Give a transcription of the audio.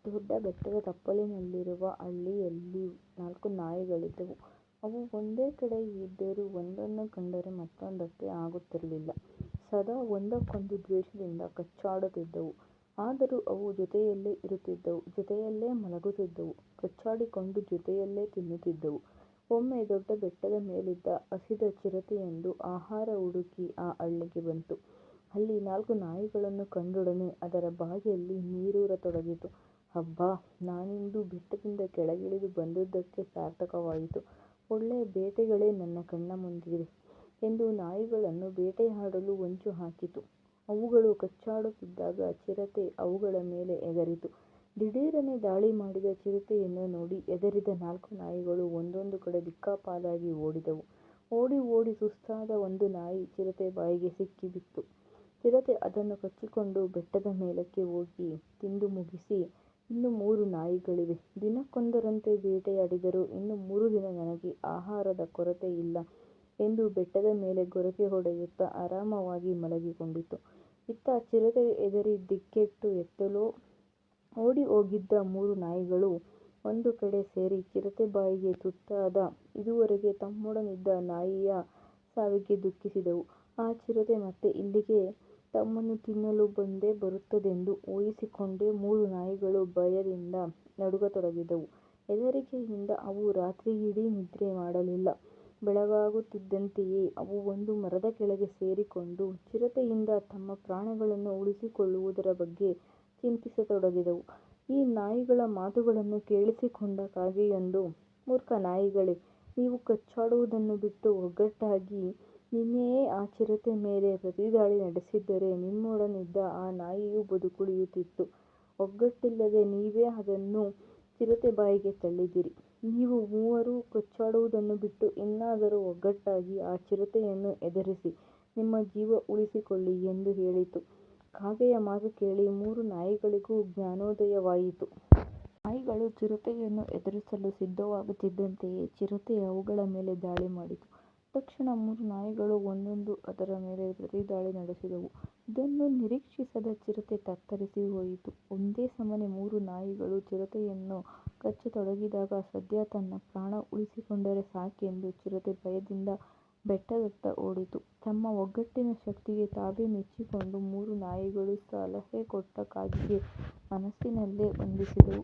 ದೊಡ್ಡ ಬೆಟ್ಟದ ತಪ್ಪಲಿನಲ್ಲಿರುವ ಹಳ್ಳಿಯಲ್ಲಿ 4 ನಾಯಿಗಳಿದ್ದವು. ಅವು ಒಂದೇ ಕಡೆ ಇದ್ದರೂ ಒಂದನ್ನು ಕಂಡರೆ ಮತ್ತೊಂದಕ್ಕೆ ಆಗುತ್ತಿರಲಿಲ್ಲ. ಸದಾ ಒಂದಕ್ಕೊಂದು ದ್ವೇಷದಿಂದ ಕಚ್ಚಾಡುತ್ತಿದ್ದವು. ಆದರೂ ಅವು ಜೊತೆಯಲ್ಲೇ ಇರುತ್ತಿದ್ದವು, ಜೊತೆಯಲ್ಲೇ ಮಲಗುತ್ತಿದ್ದವು, ಕಚ್ಚಾಡಿಕೊಂಡು ಜೊತೆಯಲ್ಲೇ ತಿನ್ನುತ್ತಿದ್ದವು. ಒಮ್ಮೆ ದೊಡ್ಡ ಬೆಟ್ಟದ ಮೇಲಿದ್ದ ಹಸಿದ ಚಿರತೆಯೊಂದು ಆಹಾರ ಹುಡುಕಿ ಆ ಹಳ್ಳಿಗೆ ಬಂತು. ಅಲ್ಲಿ 4 ನಾಯಿಗಳನ್ನು ಕಂಡೊಡನೆ ಅದರ ಬಾಯಲ್ಲಿ ನೀರೂರತೊಡಗಿತು. ಅಬ್ಬಾ, ನಾನಿಂದು ಬೆಟ್ಟದಿಂದ ಕೆಳಗಿಳಿದು ಬಂದುದಕ್ಕೆ ಸಾರ್ಥಕವಾಯಿತು. ಒಳ್ಳೆ ಬೇಟೆಗಳೇ ನನ್ನ ಕಣ್ಣ ಮುಂದಿವೆ ಎಂದು ನಾಯಿಗಳನ್ನು ಬೇಟೆಯಾಡಲು ಹೊಂಚು ಹಾಕಿತು. ಅವುಗಳು ಕಚ್ಚಾಡುತ್ತಿದ್ದಾಗ ಚಿರತೆ ಅವುಗಳ ಮೇಲೆ ಎಗರಿತು. ದಿಢೀರನೆ ದಾಳಿ ಮಾಡಿದ ಚಿರತೆಯನ್ನು ನೋಡಿ ಹೆದರಿದ 4 ನಾಯಿಗಳು ಒಂದೊಂದು ಕಡೆ ದಿಕ್ಕಾಪಾಲಾಗಿ ಓಡಿದವು. ಓಡಿ ಓಡಿ ಸುಸ್ತಾದ ಒಂದು ನಾಯಿ ಚಿರತೆ ಬಾಯಿಗೆ ಸಿಕ್ಕಿಬಿತ್ತು. ಚಿರತೆ ಅದನ್ನು ಕಚ್ಚಿಕೊಂಡು ಬೆಟ್ಟದ ಮೇಲಕ್ಕೆ ಹೋಗಿ ತಿಂದು ಮುಗಿಸಿ, ಇನ್ನು 3 ನಾಯಿಗಳಿವೆ. ದಿನಕ್ಕೊಂದರಂತೆ ಬೇಟೆಯಾಡಿದರೂ ಇನ್ನು 3 ದಿನ ನನಗೆ ಆಹಾರದ ಕೊರತೆ ಇಲ್ಲ ಎಂದು ಬೆಟ್ಟದ ಮೇಲೆ ಗೊರಕೆ ಹೊಡೆಯುತ್ತಾ ಆರಾಮವಾಗಿ ಮಲಗಿಕೊಂಡಿತು. ಇತ್ತ ಚಿರತೆಗೆ ಹೆದರಿ ದಿಕ್ಕೆಟ್ಟು ಎತ್ತಲೋ ಓಡಿ ಹೋಗಿದ್ದ 3 ನಾಯಿಗಳು ಒಂದು ಕಡೆ ಸೇರಿ ಚಿರತೆ ಬಾಯಿಗೆ ತುತ್ತಾದ ಇದುವರೆಗೆ ತಮ್ಮೊಡನಿದ್ದ ನಾಯಿಯ ಸಾವಿಗೆ ದುಃಖಿಸಿದವು. ಆ ಚಿರತೆ ಮತ್ತೆ ಇಲ್ಲಿಗೆ ತಮ್ಮನ್ನು ತಿನ್ನಲು ಬಂದೇ ಬರುತ್ತದೆಂದು ಊಹಿಸಿಕೊಂಡೇ 3 ನಾಯಿಗಳು ಭಯದಿಂದ ನಡುಗತೊಡಗಿದವು. ಹೆದರಿಕೆಯಿಂದ ಅವು ರಾತ್ರಿಯಿಡೀ ನಿದ್ರೆ ಮಾಡಲಿಲ್ಲ. ಬೆಳಗಾಗುತ್ತಿದ್ದಂತೆಯೇ ಅವು ಒಂದು ಮರದ ಕೆಳಗೆ ಸೇರಿಕೊಂಡು ಚಿರತೆಯಿಂದ ತಮ್ಮ ಪ್ರಾಣಗಳನ್ನು ಉಳಿಸಿಕೊಳ್ಳುವುದರ ಬಗ್ಗೆ ಚಿಂತಿಸತೊಡಗಿದವು. ಈ ನಾಯಿಗಳ ಮಾತುಗಳನ್ನು ಕೇಳಿಸಿಕೊಂಡ ಕಾಗೆಯೊಂದು, ಮೂರ್ಖ ನಾಯಿಗಳೇ, ನೀವು ಕಚ್ಚಾಡುವುದನ್ನು ಬಿಟ್ಟು ಒಗ್ಗಟ್ಟಾಗಿ ನಿನ್ನೆಯೇ ಆ ಚಿರತೆ ಮೇಲೆ ಪ್ರತಿದಾಳಿ ನಡೆಸಿದ್ದರೆ ನಿಮ್ಮೊಡನಿದ್ದ ಆ ನಾಯಿಯೂ ಬದುಕುಳಿಯುತ್ತಿತ್ತು. ಒಗ್ಗಟ್ಟಿಲ್ಲದೆ ನೀವೇ ಅದನ್ನು ಚಿರತೆ ಬಾಯಿಗೆ ತಳ್ಳಿದಿರಿ. ನೀವು ಮೂವರೂ ಕಚ್ಚಾಡುವುದನ್ನು ಬಿಟ್ಟು ಇನ್ನಾದರೂ ಒಗ್ಗಟ್ಟಾಗಿ ಆ ಚಿರತೆಯನ್ನು ಎದುರಿಸಿ ನಿಮ್ಮ ಜೀವ ಉಳಿಸಿಕೊಳ್ಳಿ ಎಂದು ಹೇಳಿತು. ಕಾಗೆಯ ಮಾತು ಕೇಳಿ 3 ನಾಯಿಗಳಿಗೂ ಜ್ಞಾನೋದಯವಾಯಿತು. ನಾಯಿಗಳು ಚಿರತೆಯನ್ನು ಎದುರಿಸಲು ಸಿದ್ಧವಾಗುತ್ತಿದ್ದಂತೆಯೇ ಚಿರತೆ ಅವುಗಳ ಮೇಲೆ ದಾಳಿ ಮಾಡಿತು. ತಕ್ಷಣ 3 ನಾಯಿಗಳು ಒಂದೊಂದು ಅದರ ಮೇಲೆ ಪ್ರತಿದಾಳಿ ನಡೆಸಿದವು. ಇದನ್ನು ನಿರೀಕ್ಷಿಸದ ಚಿರತೆ ತತ್ತರಿಸಿ ಹೋಯಿತು. ಒಂದೇ ಸಮನೆ 3 ನಾಯಿಗಳು ಚಿರತೆಯನ್ನು ಕಚ್ಚತೊಡಗಿದಾಗ ಸದ್ಯ ತನ್ನ ಪ್ರಾಣ ಉಳಿಸಿಕೊಂಡರೆ ಸಾಕೆಂದು ಚಿರತೆ ಭಯದಿಂದ ಬೆಟ್ಟದತ್ತ ಓಡಿತು. ತಮ್ಮ ಒಗ್ಗಟ್ಟಿನ ಶಕ್ತಿಗೆ ತಾವೇ ಮೆಚ್ಚಿಕೊಂಡು 3 ನಾಯಿಗಳು ಸಲಹೆ ಕೊಟ್ಟ ಕಾಗೆಗೆ ಮನಸ್ಸಿನಲ್ಲೇ ವಂದಿಸಿದವು.